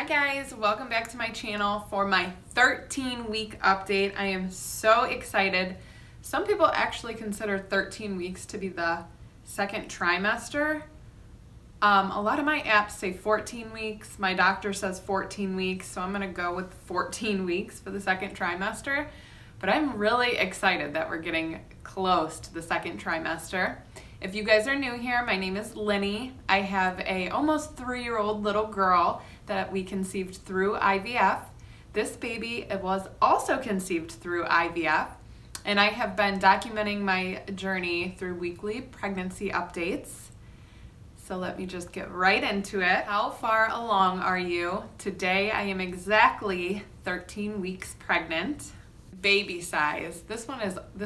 guys, welcome back to my channel for my 13-week update. I am so excited. Some people actually consider 13 weeks to be the second trimester. A lot of my apps say 14 weeks. My doctor says 14 weeks, so I'm gonna go with 14 weeks for the second trimester. But I'm really excited that we're getting close to the second trimester. If you guys are new here, my name is Linny. I have a almost 3-year-old little girl that we conceived through IVF. This baby was also conceived through IVF, and I have been documenting my journey through weekly pregnancy updates. So let me just get right into it. How far along are you? Today I am exactly 13 weeks pregnant. Baby size. This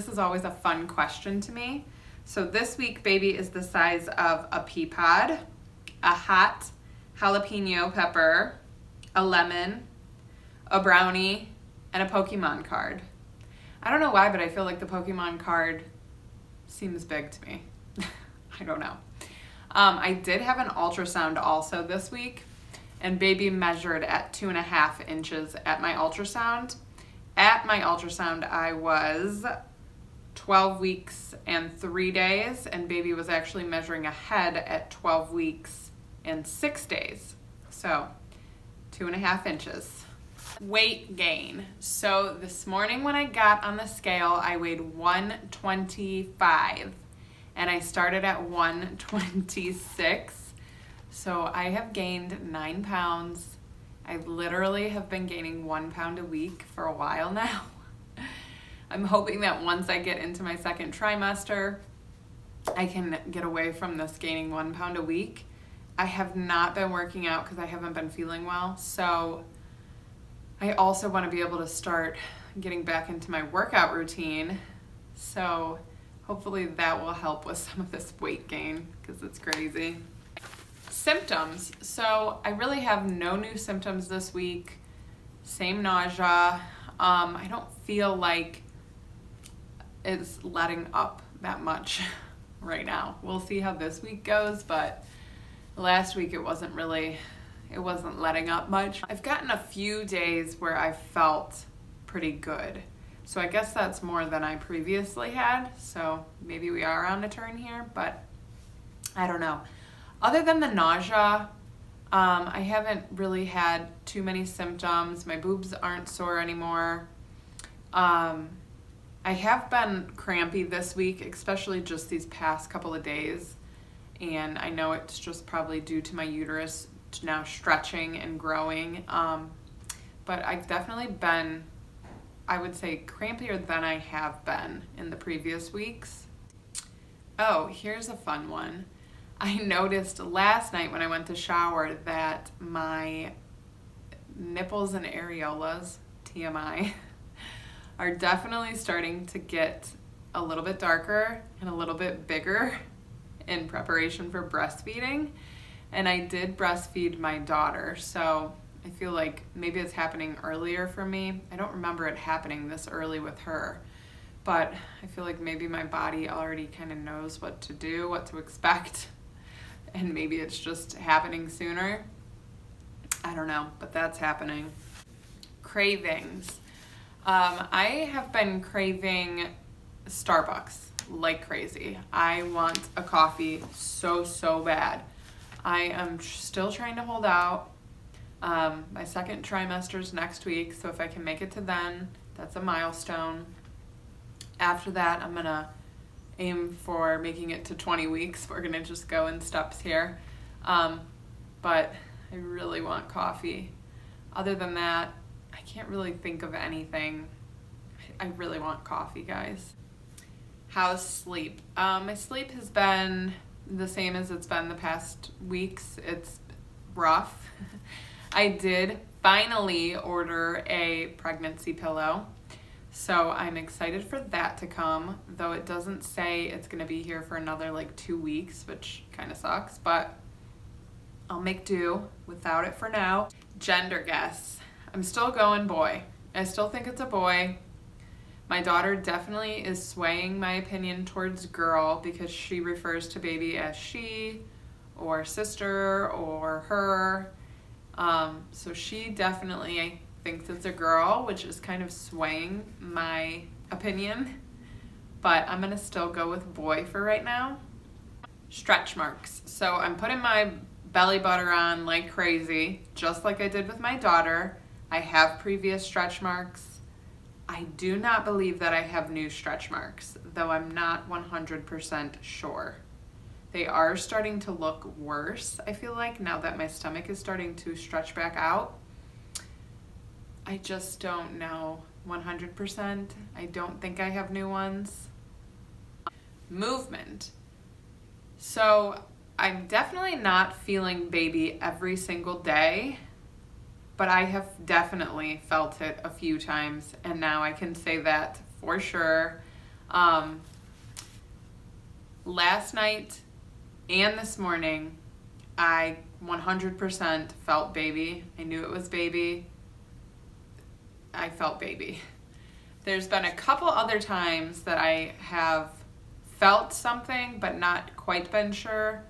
is always a fun question to me. So this week, baby is the size of a pea pod, a hot jalapeno pepper, a lemon, a brownie, and a Pokemon card. I don't know why, but I feel like the Pokemon card seems big to me. I don't know. I did have an ultrasound also this week, and baby measured at 2.5 inches at my ultrasound. At my ultrasound, I was 12 weeks and 3 days, and baby was actually measuring ahead at 12 weeks and 6 days. So 2.5 inches. Weight gain. So this morning when I got on the scale, I weighed 125 and I started at 126. So I have gained 9 pounds. I literally have been gaining 1 pound a week for a while now. I'm hoping that once I get into my second trimester, I can get away from this gaining 1 pound a week. I have not been working out because I haven't been feeling well. So I also want to be able to start getting back into my workout routine. So hopefully that will help with some of this weight gain because it's crazy. Symptoms. So I really have no new symptoms this week. Same nausea. I don't feel like it's letting up that much right now. We'll see how this week goes, but last week it wasn't letting up much. I've gotten a few days where I felt pretty good. So I guess that's more than I previously had. So maybe we are on a turn here, but I don't know. Other than the nausea, I haven't really had too many symptoms. My boobs aren't sore anymore. I have been crampy this week, especially just these past couple of days. And I know it's just probably due to my uterus now stretching and growing. But I've definitely been, I would say, crampier than I have been in the previous weeks. Oh, here's a fun one. I noticed last night when I went to shower that my nipples and areolas, TMI, are definitely starting to get a little bit darker and a little bit bigger in preparation for breastfeeding. And I did breastfeed my daughter, so I feel like maybe it's happening earlier for me. I don't remember it happening this early with her, but I feel like maybe my body already kind of knows what to do, what to expect, and maybe it's just happening sooner. I don't know, but that's happening. Cravings. I have been craving Starbucks like crazy. I want a coffee so bad. I am still trying to hold out. My second trimester is next week, so if I can make it to then, that's a milestone. After that, I'm gonna aim for making it to 20 weeks. We're gonna just go in steps here. But I really want coffee. Other than that, I can't really think of anything. I really want coffee, guys. How's sleep? My sleep has been the same as it's been the past weeks. It's rough. I did finally order a pregnancy pillow, so I'm excited for that to come, though it doesn't say it's gonna be here for another like 2 weeks, which kind of sucks, but I'll make do without it for now. Gender guess. I'm still going boy. I still think it's a boy. My daughter definitely is swaying my opinion towards girl because she refers to baby as she or sister or her. So she definitely thinks it's a girl, which is kind of swaying my opinion, but I'm gonna still go with boy for right now. Stretch marks. So I'm putting my belly butter on like crazy, just like I did with my daughter. I have previous stretch marks. I do not believe that I have new stretch marks, though I'm not 100% sure. They are starting to look worse, I feel like, now that my stomach is starting to stretch back out. I just don't know 100%. I don't think I have new ones. Movement. So I'm definitely not feeling baby every single day, but I have definitely felt it a few times, and now I can say that for sure. Last night and this morning, I 100% felt baby. I knew it was baby. I felt baby. There's been a couple other times that I have felt something, but not quite been sure.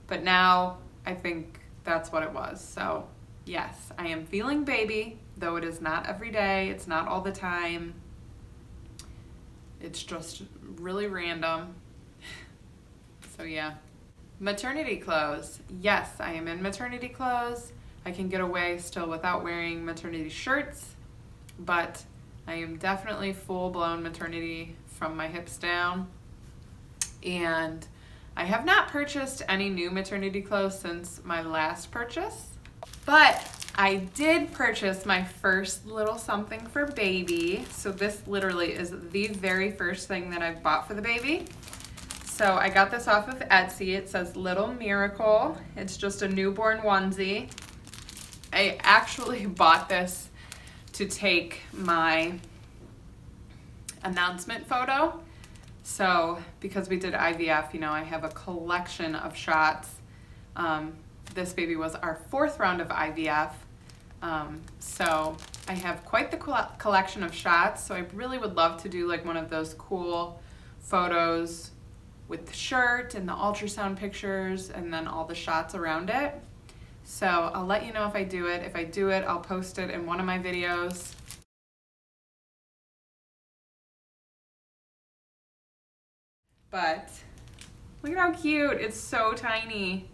But now I think that's what it was. So yes, I am feeling baby, though it is not every day. It's not all the time. It's just really random. So yeah. Maternity clothes. Yes, I am in maternity clothes. I can get away still without wearing maternity shirts, but I am definitely full-blown maternity from my hips down. And I have not purchased any new maternity clothes since my last purchase, but I did purchase my first little something for baby. So this literally is the very first thing that I've bought for the baby. So I got this off of Etsy. It says Little Miracle. It's just a newborn onesie. I actually bought this to take my announcement photo. So because we did IVF, you know, I have a collection of shots. This baby was our 4th round of IVF. So I have quite the collection of shots. So I really would love to do like one of those cool photos with the shirt and the ultrasound pictures and then all the shots around it. So I'll let you know if I do it. If I do it, I'll post it in one of my videos. But look at how cute. It's so tiny.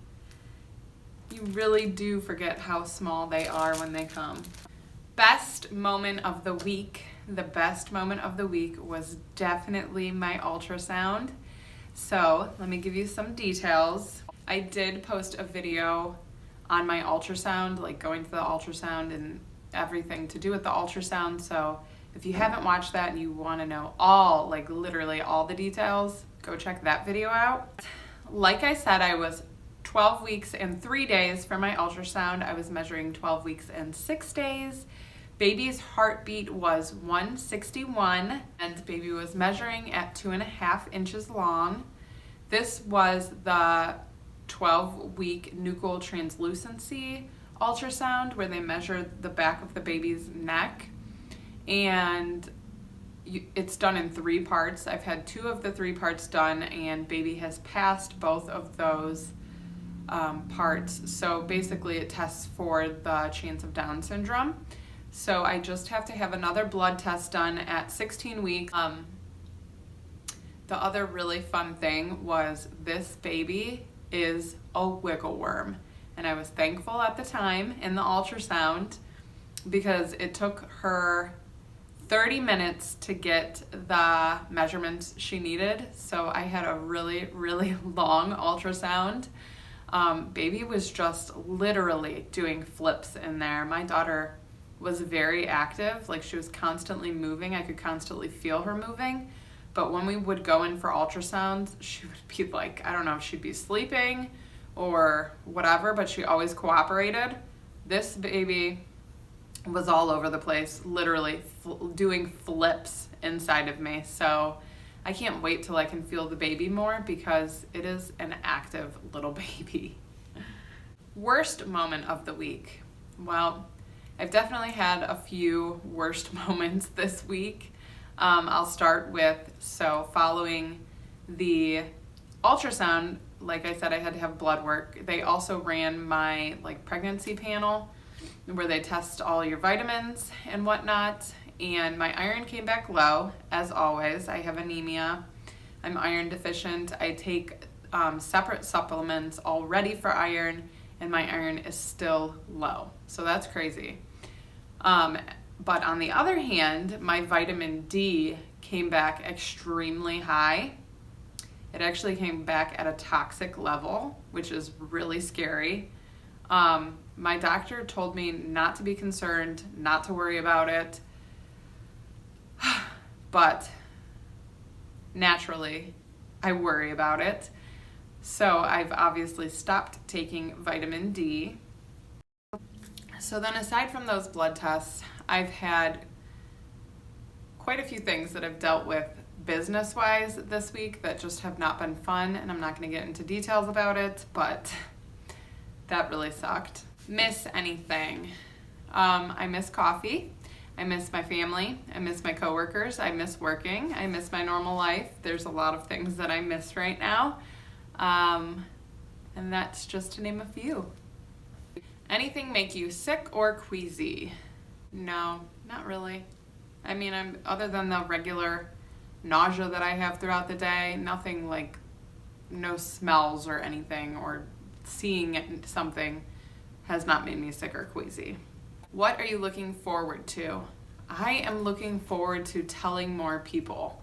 You really do forget how small they are when they come. Best moment of the week. The best moment of the week was definitely my ultrasound. So let me give you some details. I did post a video on my ultrasound, like going to the ultrasound and everything to do with the ultrasound. So if you haven't watched that and you want to know all, like literally all the details, go check that video out. Like I said, I was 12 weeks and 3 days for my ultrasound. I was measuring 12 weeks and 6 days. Baby's heartbeat was 161 and baby was measuring at 2.5 inches long. This was the 12-week nuchal translucency ultrasound where they measured the back of the baby's neck, and it's done in 3 parts. I've had 2 of the 3 parts done and baby has passed both of those parts. So basically it tests for the chance of Down syndrome. So I just have to have another blood test done at 16 weeks. The other really fun thing was this baby is a wiggle worm. And I was thankful at the time in the ultrasound because it took her 30 minutes to get the measurements she needed. So I had a really, really long ultrasound. Baby was just literally doing flips in there. My daughter was very active, like she was constantly moving. I could constantly feel her moving. But when we would go in for ultrasounds, she would be like, I don't know if she'd be sleeping or whatever, but she always cooperated. This baby was all over the place, literally doing flips inside of me. So I can't wait till I can feel the baby more because it is an active little baby. Worst moment of the week. Well, I've definitely had a few worst moments this week. I'll start with, so following the ultrasound, like I said, I had to have blood work. They also ran my pregnancy panel. where they test all your vitamins and whatnot. And my iron came back low, as always. I have anemia. I'm iron deficient. I take separate supplements already for iron, and my iron is still low. So that's crazy. But on the other hand, my vitamin D came back extremely high. It actually came back at a toxic level, which is really scary. My doctor told me not to be concerned, not to worry about it. But naturally, I worry about it. So I've obviously stopped taking vitamin D. So then aside from those blood tests, I've had quite a few things that I've dealt with business-wise this week that just have not been fun, and I'm not going to get into details about it, but that really sucked. Miss anything. I miss coffee. I miss my family. I miss my coworkers. I miss working. I miss my normal life. There's a lot of things that I miss right now. And that's just to name a few. Anything make you sick or queasy? No, not really. I mean, other than the regular nausea that I have throughout the day, nothing like no smells or anything, or seeing something has not made me sick or queasy. What are you looking forward to? I am looking forward to telling more people.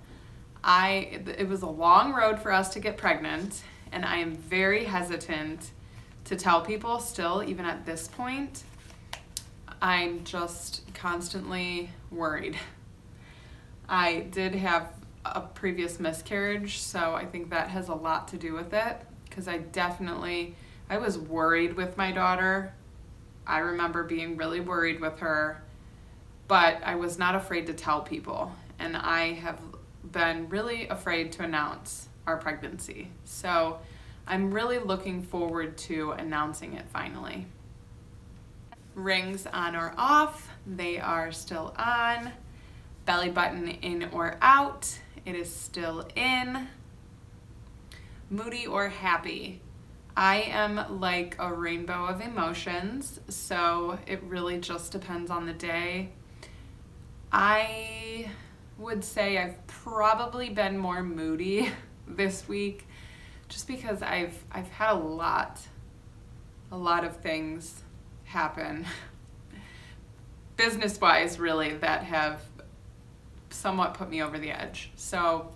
It was a long road for us to get pregnant, and I am very hesitant to tell people still, even at this point. I'm just constantly worried. I did have a previous miscarriage, so I think that has a lot to do with it, because I was worried with my daughter. I remember being really worried with her, but I was not afraid to tell people, and I have been really afraid to announce our pregnancy. So I'm really looking forward to announcing it finally. Rings on or off? They are still on. Belly button in or out? It is still in. Moody or happy? I am like a rainbow of emotions, so it really just depends on the day. I would say I've probably been more moody this week, just because I've had a lot of things happen, business-wise really, that have somewhat put me over the edge. So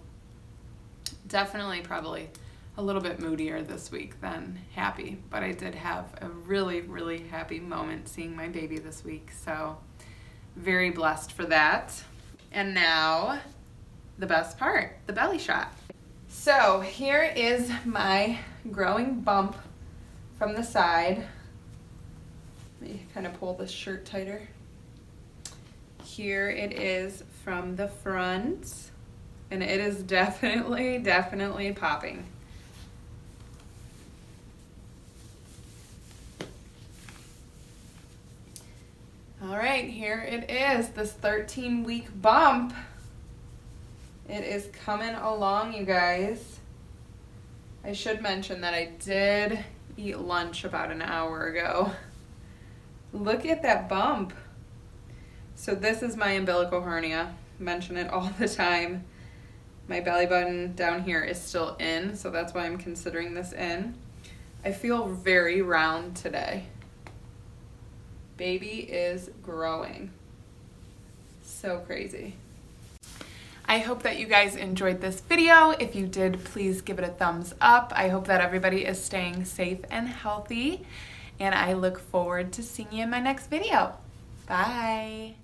definitely probably a little bit moodier this week than happy, but I did have a really, really happy moment seeing my baby this week, so very blessed for that. And now the best part, the belly shot. So here is my growing bump from the side. Let me kind of pull this shirt tighter. Here it is from the front, and it is definitely popping. All right, here it is, this 13-week bump. It is coming along, you guys. I should mention that I did eat lunch about an hour ago. Look at that bump. So this is my umbilical hernia. Mention it all the time. My belly button down here is still in, so that's why I'm considering this in. I feel very round today. Baby is growing. So crazy. I hope that you guys enjoyed this video. If you did, please give it a thumbs up. I hope that everybody is staying safe and healthy, and I look forward to seeing you in my next video. Bye.